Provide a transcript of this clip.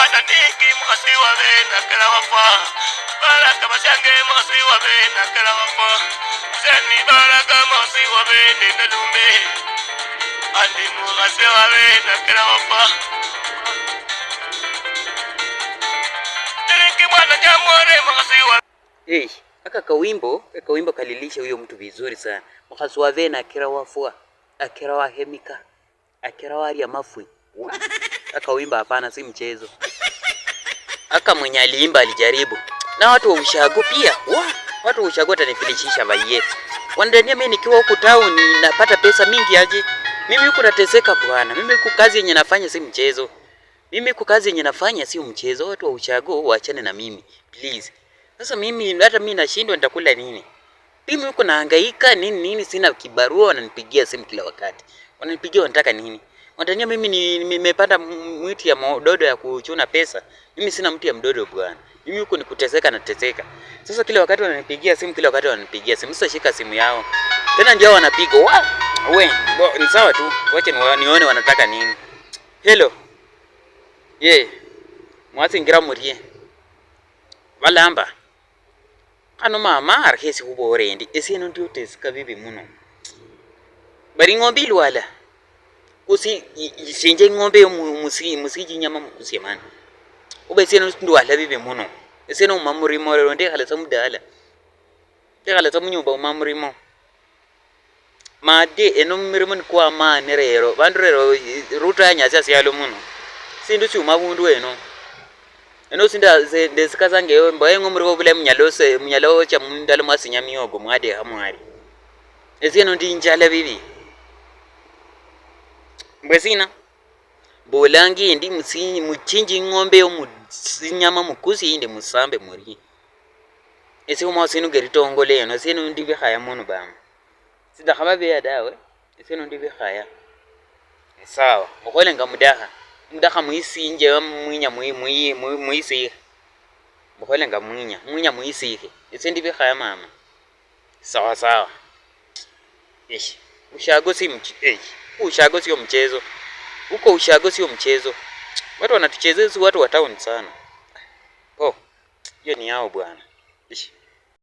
mwana ningi mukasi wabe nakala wafa baraka bashange mukasi wabe nakala wafa seni baraka mukasi wabe nendalume andi mukasi wabe nakala wafa ningi mwana jamore mukasi wabe. Aka kawimbo kalilisha huyo mtu vizuri sana. Mukasi wabe nakala wafa akira wa hemika akira wali ya mafui. Aka wimba hapana, si mchezo. Aka mwenye aliimba alijaribu. Na watu wa ushago pia. Watu wa ushago watanifilishisha baye. Wanadhania mimi nikiwa huku town napata pesa mingi aje? Mimi huku nateseka bwana. Mimi huku kazi yenye nafanya si mchezo. Mimi huku kazi yenye nafanya si mchezo. Watu wa ushago waachane na mimi, please. Sasa mimi hata mimi nashindwa nitakula nini? Mimi huku nahangaika nini sina kibarua, wananipigia simu kila wakati. Wananipigia wanataka nini? Wanatania mimi nimepanda mwiti ya mdodo ya kuchuna pesa. Mimi sina mti ya mdodo bwana. Mimi huko ni kuteseka na teseka. Sasa kila wakati wananipigia simu, kila wakati wananipigia simu. Sasa shika simu yao. Tena ndio wanapiga. Ni sawa tu. Wacha nione wanataka nini. Hello. Mwasi ngira murie. Walamba. Ano mama arhesi hubo orendi. Esi no ndio teseka bibi muno. Bari ngombe ilwala. Kusi sinje ngombe musiji nyama mukusi man. Ube seno ndwala bibi muno. Seno mamuri mo nde khala samudala. Te khala samunyumba mamuri mo. Made eno mirimo kwa mane rero. Bandu rero ruta ya nyasa siyalo muno. Sindu chuma bundu eno. Eno sinda ndesikazange mbaye ngomuri ko bule munyalo cha mundalo masinya miyogo mwade hamwari. Seno ndi njala bibi. Mbwesina bolangi ndi muchinji ngombe yo musinyama mukusi inde musambe muri. Ese uma sinu geritongo le no sinu ndi bihaya muno bama. Sida khaba be dawe. Sinu ndi bihaya. Sawa. Mukole ngamudaha. Mudaha muisinje mwinya muisi. Mukole ngamunya muisi. Ese ndi bihaya mama. Sawa. Ushago si ushago sio mchezo. Huko ushago sio mchezo. Watu wanatuchezea watu wa town sana. Hiyo ni yao bwana.